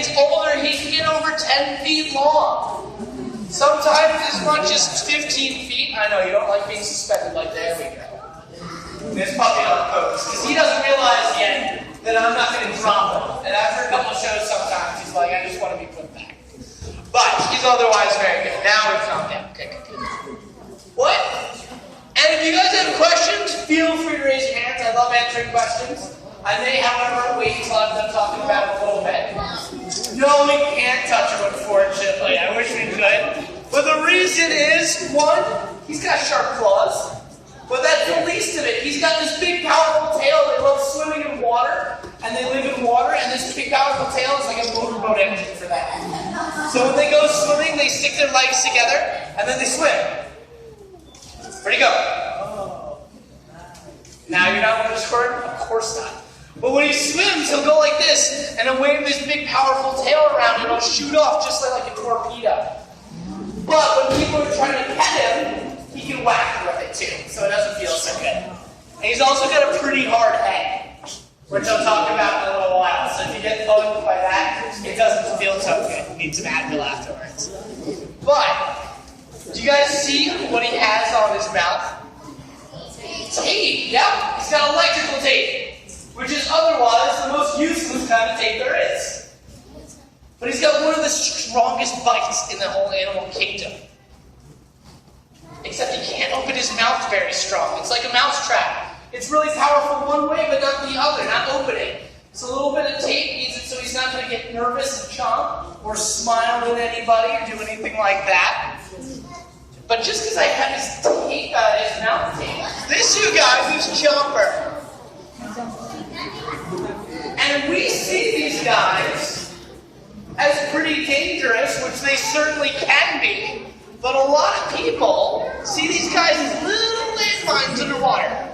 gets older, he can get over 10 feet long. Sometimes as much as 15 feet. I know, you don't like being suspended like that. There we go. This puppy on the pose, because he doesn't realize yet that I'm not going to drop him. And after a couple of shows, sometimes he's like, I just want to be put back. But he's otherwise very good. Now we've calmed down. Okay, good. What? And if you guys have questions, feel free to raise your hands. I love answering questions. I may, however, wait until I'm done talking about it a little bit. No, we can't touch him, unfortunately. I wish we could. But the reason is, one, he's got sharp claws. But that's the least of it. He's got this big, powerful tail. They love swimming in water, and they live in water, and this big, powerful tail is like a motorboat engine for that. So when they go swimming, they stick their legs together, and then they swim. Where'd he go? Now you're not going to squirt? Of course not. But when he swims, he'll go like this, and he'll wave this big, powerful tail around, and it'll shoot off just like a torpedo. But when people are trying to pet him, he can whack with it too, so it doesn't feel so good. And he's also got a pretty hard head, which I'll talk about in a little while. So if you get bugged by that, it doesn't feel so good. You need some Advil afterwards. But, do you guys see what he has on his mouth? Tape, yep. He's got electrical tape, which is otherwise the most useless kind of tape there is. But he's got one of the strongest bites in the whole animal kingdom. Except he can't open his mouth very strong. It's like a mouse trap. It's really powerful one way, but not the other, not opening. So a little bit of tape means it so he's not going to get nervous and chomp, or smile at anybody, or do anything like that. But just because I have his tape, his mouth tape, this, you guys, is Chomper. And we see these guys as pretty dangerous, which they certainly can be. But a lot of people see these guys as little landmines underwater.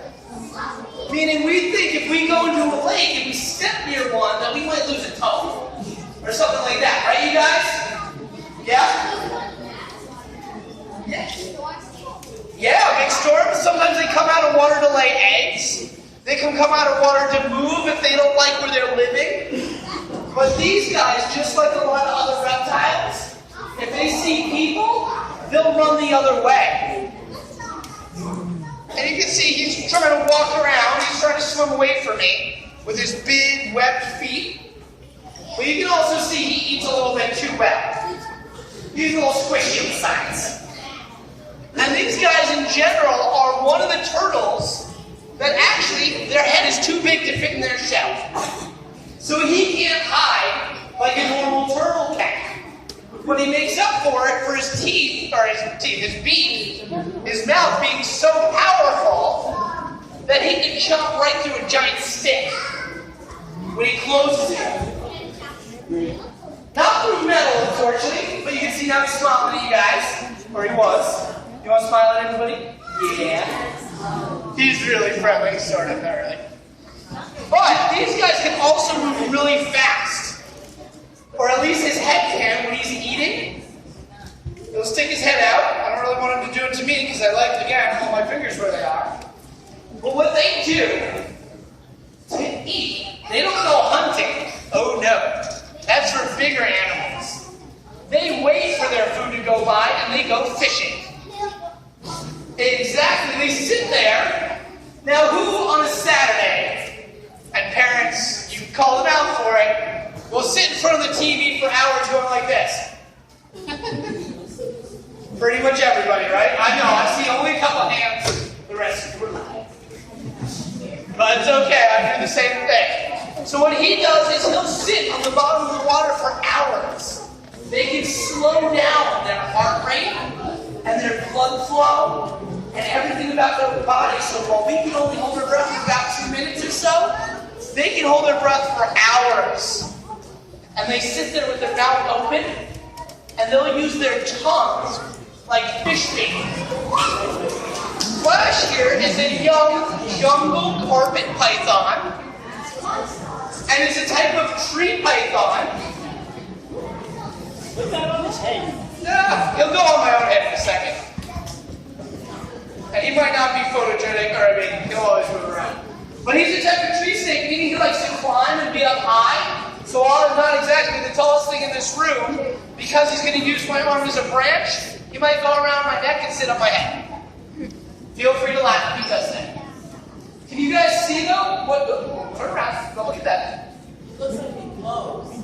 Meaning we think if we go into a lake and we step near one, that we might lose a toe. Or something like that. Right, you guys? Yeah? Yeah, big storms. Sometimes they come out of water to lay eggs. They can come out of water to move if they don't like where they're living. But these guys, just like a lot of other reptiles, if they see people, they'll run the other way. And you can see he's trying to walk around. He's trying to swim away from me with his big webbed feet. But you can also see he eats a little bit too well. He's a little squishy inside. And these guys in general are one of the turtles that actually their head is too big to fit in their shell. So he can't hide like a normal turtle can. But he makes up for it for his teeth, or his beak, his mouth being so powerful that he can chomp right through a giant stick when he closes it. Not through metal, unfortunately, but you can see now he's smiling at you guys, or he was. You want to smile at everybody? Yeah. He's really friendly, sort of, not really. But these guys can also move really fast. Or at least his head can when he's eating. He'll stick his head out. I don't really want him to do it to me because I like, again, hold my fingers where they are. But what they do to eat, they don't go hunting. Oh no. That's for bigger animals. They wait for their food to go by and they go fishing. Exactly. They sit there. Now who on a Saturday, and parents, you call them out for it, will sit in front of the TV for hours going like this? Pretty much everybody, right? I know, I see only a couple hands, the rest of the room. But it's okay, I do the same thing. So what he does is he'll sit on the bottom of the water for hours. They can slow down their heart rate and their blood flow and everything about their body. So while we can only hold our breath for about 2 minutes or so, they can hold their breath for hours. And they sit there with their mouth open, and they'll use their tongues like fish bait. Flash here is a young jungle carpet python, and it's a type of tree python. Put that on his head. Yeah, he'll go on my own head in a second. And he might not be photogenic, or I mean, he'll always move around. But he's a type of tree snake, meaning he likes to climb and be up high. So while he's not exactly the tallest this room, because he's going to use my arm as a branch, he might go around my neck and sit on my head. Feel free to laugh if he does that. Can you guys see though? Turn around. Go look at that. Looks like he glows.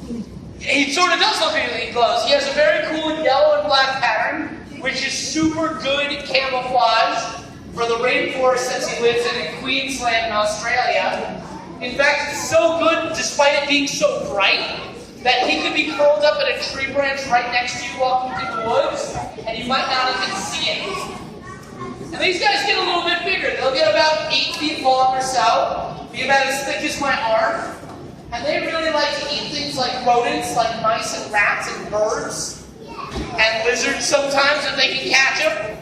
He sort of does look like he glows. He has a very cool yellow and black pattern, which is super good camouflage for the rainforest since he lives in Queensland in Australia. In fact, it's so good, despite it being so bright, that he could be curled up in a tree branch right next to you walking through the woods, and you might not even see it. And these guys get a little bit bigger. They'll get about 8 feet long or so, be about as thick as my arm. And they really like to eat things like rodents, like mice and rats and birds, and lizards sometimes if they can catch them.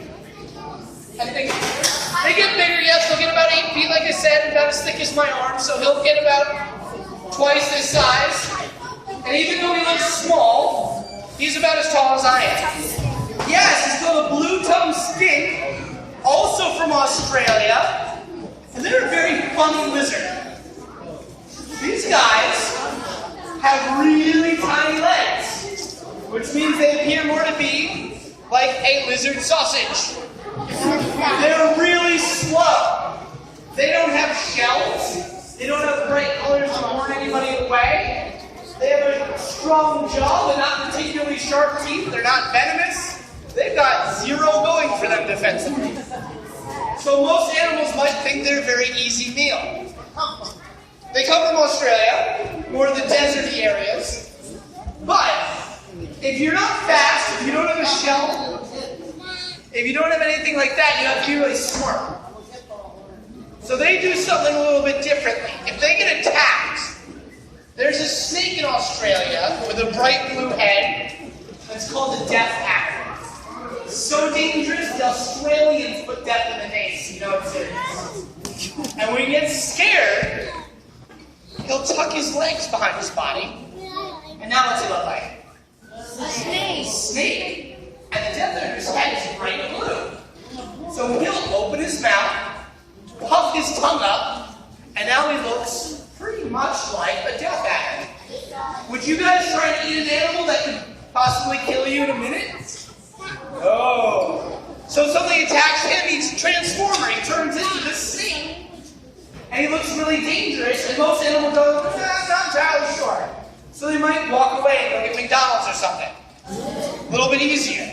And they get bigger, yes, they'll get about 8 feet, like I said, about as thick as my arm, so he'll get about twice this size. And even though he looks small, he's about as tall as I am. Yes, he's called a blue-tongued skink, also from Australia, and they're a very funny lizard. These guys have really tiny legs, which means they appear more to be like a lizard sausage. They're really slow. They don't have shells. They don't have bright colors to warn anybody away. They have a strong jaw. They're not particularly sharp teeth. They're not venomous. They've got zero going for them defensively. So most animals might think they're a very easy meal. They come from Australia, more of the deserty areas. But if you're not fast, if you don't have a shell, if you don't have anything like that, you have to be really smart. So they do something a little bit differently. If they get attacked, there's a snake in Australia with a bright blue head that's called a death adder. So dangerous, the Australians put death in the name, so you know it's serious. And when he gets scared, he'll tuck his legs behind his body. And now what's he look like? A snake. Snake. And the death adder's head is bright blue. So he'll open his mouth, puff his tongue up, and now he looks pretty much like a death adder. Would you guys try to eat an animal that could possibly kill you in a minute? No. So if something attacks him, he's a transformer. He turns into this snake. And he looks really dangerous, and most animals go, I'm not entirely sure. So they might walk away and go get McDonald's or something. A little bit easier.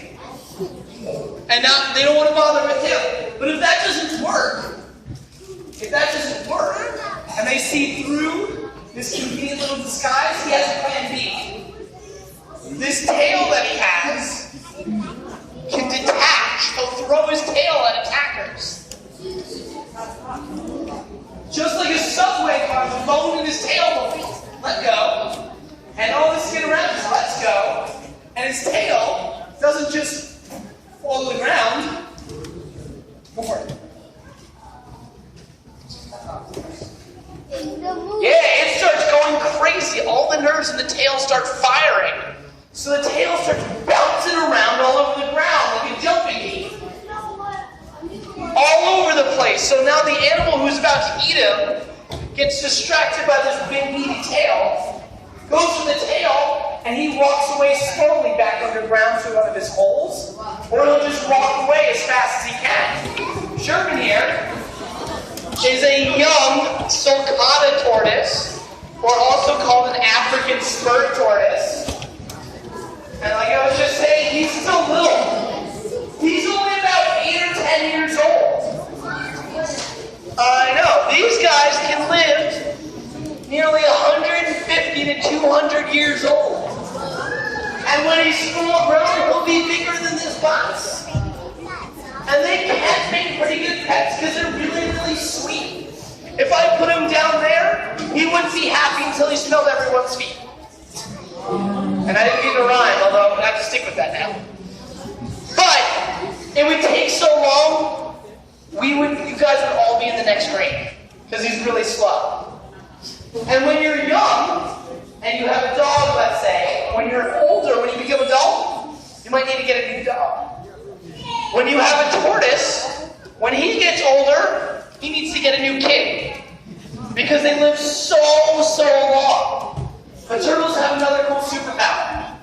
And now they don't want to bother with him. But if that doesn't work, and they see through this convenient little disguise, he has a plan B. This tail that he has can detach. He'll throw his tail at attackers. Just like a subway car, the bone in his tail will let go, and all the skin around just lets go, and his tail doesn't just fall to the ground. Yeah, it starts going crazy. All the nerves in the tail start firing. So the tail starts bouncing around all over the ground like a jumping heap. All over the place. So now the animal who's about to eat him gets distracted by this big meaty tail, goes for the tail, and he walks away slowly back underground through one of his holes, or he'll just walk away as fast as he can. Sherman here is a young sulcata tortoise, or also called an African spurred tortoise. And like I was just saying, he's still little. He's only about 8 or 10 years old. I know. These guys can live nearly 150 to 200 years old. And when he's full grown, he'll be bigger than this box. And they can make pretty good pets because they're really, really sweet. If I put him down there, he wouldn't be happy until he smelled everyone's feet. And I didn't mean to rhyme, although I'm going to have to stick with that now. But it would take so long, you guys would all be in the next grade, because he's really slow. And when you're young, and you have a dog, let's say, when you're older, when you become a dog, you might need to get a new dog. When you have a tortoise, when he gets older, he needs to get a new kid, because they live so long. But turtles have another cool superpower.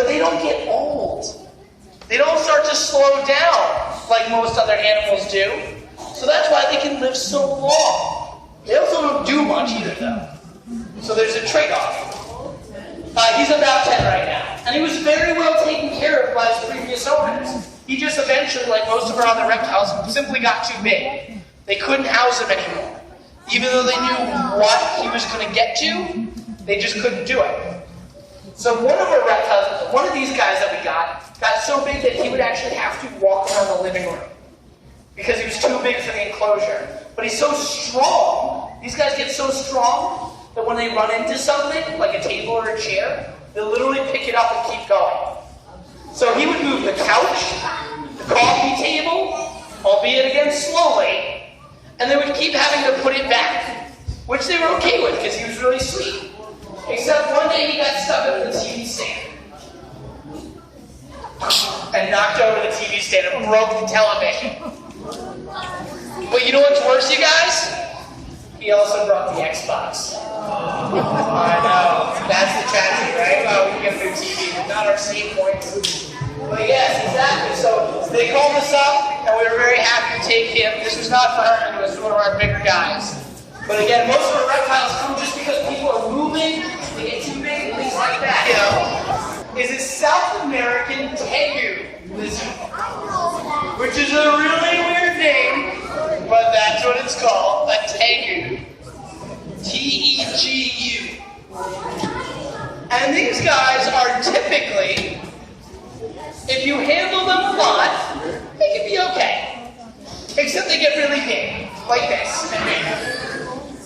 but they don't get old. They don't start to slow down like most other animals do. So that's why they can live so long. They also don't do much either, though. So there's a trade-off. He's about 10 right now. And he was very well taken care of by his previous owners. He just eventually, like most of our other reptiles, simply got too big. They couldn't house him anymore. Even though they knew what he was going to get to, they just couldn't do it. So one of our reptiles, one of these guys that we got so big that he would actually have to walk around the living room because he was too big for the enclosure. But he's so strong, these guys get so strong that when they run into something, like a table or a chair, they'll literally pick it up and keep going. So he would move the couch, the coffee table, albeit again slowly, and they would keep having to put it back, which they were okay with because he was really sweet. Except one day he got stuck under the TV stand and knocked over the TV stand and broke the television. But you know what's worse, you guys? He also brought the Xbox. I know. That's the tragedy, right? Oh, we can get a new TV, but not our save points. But yes, exactly. So they called us up, and we were very happy to take him. This was not for Herman, it was one of our bigger guys. But again, most of our reptiles come just because people are moving, they get too big, and things like that, you know. Is a South American Tegu lizard, which is a really weird name, but that's what it's called, a Tegu. T-E-G-U. And these guys are typically, if you handle them flat, they can be okay. Except they get really big, like this.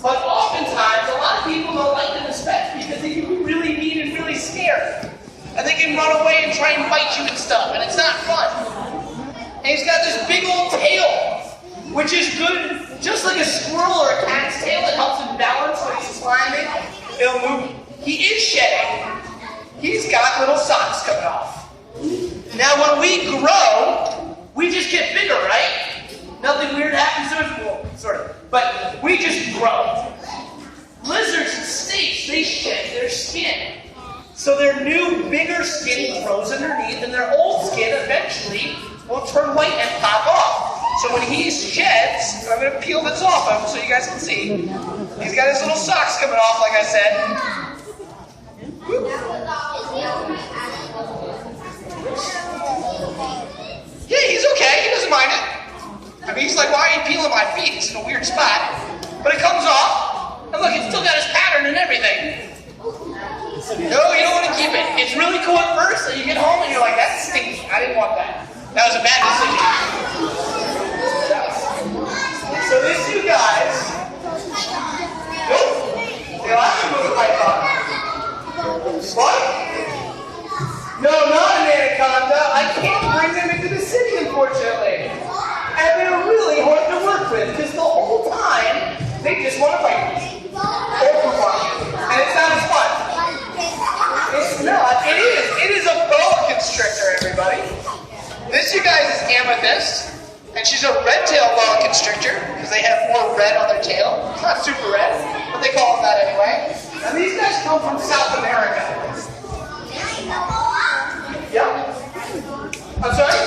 But oftentimes, a lot of people don't like them especially because they can be really mean and really scary. And they can run away and try and bite you and stuff, and it's not fun. And he's got this big old tail, which is good, just like a squirrel or a cat's tail. It helps him balance when he's climbing. It'll move. He is shedding. He's got little socks coming off. Now, when we grow, we just get bigger, right? Nothing weird happens to us, well, sort of. But we just grow. Lizards and snakes, they shed their skin. So their new, bigger skin grows underneath, and their old skin eventually will turn white and pop off. So when he sheds, I'm going to peel this off of him so you guys can see. He's got his little socks coming off, like I said. Yeah, he's okay. He doesn't mind it. I mean, he's like, why are you peeling my feet? It's in a weird spot. But it comes off, and look, it's still got his pattern and everything. No, you don't want to keep it. It's really cool at first, and you get home and you're like, that's stinky. I didn't want that. That was a bad decision. So these two guys, nope, they last move the python. What? No, not an anaconda. I can't bring them into the city, unfortunately. And they're really hard to work with, because the whole time, they just want to fight me. And it's not as fun. It's not. It is a boa constrictor, everybody. This, you guys, is Amethyst. And she's a red-tailed boa constrictor, because they have more red on their tail. It's not super red, but they call them that anyway. And these guys come from South America. Yeah? I'm sorry?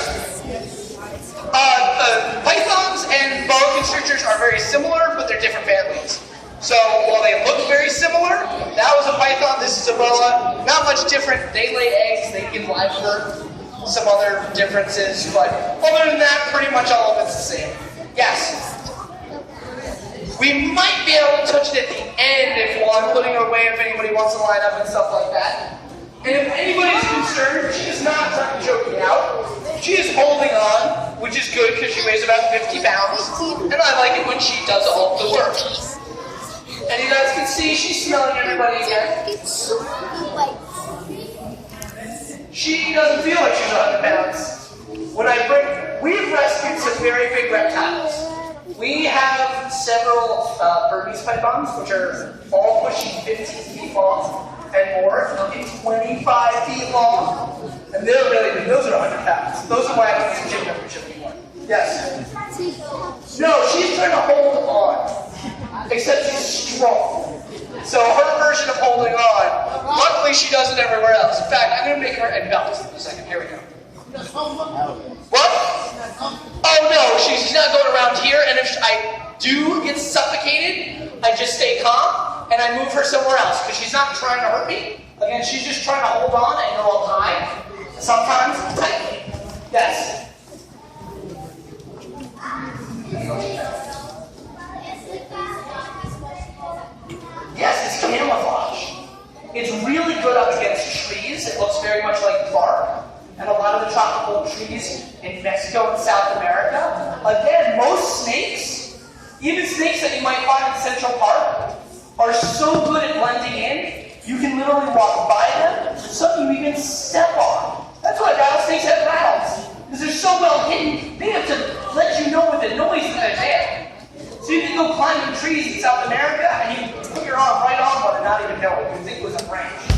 Pythons and boa constrictors are very similar, but they're different families. So while they look very similar, that was a python, this is a boa. Not much different. They lay eggs, they give live birth. Some other differences, but other than that, pretty much all of it's the same. Yes? We might be able to touch it at the end while I'm putting her away if anybody wants to line up and stuff like that. And if anybody's concerned, she is not trying to choke me out. She is holding on, which is good because she weighs about 50 pounds. And I like it when she does all the work. And you guys can see she's smelling everybody again. She doesn't feel like she's 100 pounds. We've rescued some very big reptiles. We have several Burmese pythons, which are all pushing 15 feet long and more, looking 25 feet long. And they're really big. Those are 100 pounds. Those are why I don't use gym membership anymore. Yes? No, she's trying to hold on. Except she's strong. So her version of holding on, luckily she does it everywhere else. In fact, I'm going to make her, and Belt, in a second, here we go. What? Oh no, she's not going around here, and if I do get suffocated, I just stay calm, and I move her somewhere else, because she's not trying to hurt me. Again, she's just trying to hold on and go up high. Sometimes tightly. Yes. Yes, it's camouflage. It's really good up against trees. It looks very much like bark. And a lot of the tropical trees in Mexico and South America. Again, most snakes, even snakes that you might find in Central Park, are so good at blending in, you can literally walk by them, some you even step on. That's why rattlesnakes have rattles. Because they're so well hidden, they have to let you know with the noise that they're there. So you can go climbing trees in South America and you put your arm right on one and not even know it. You think it was a branch.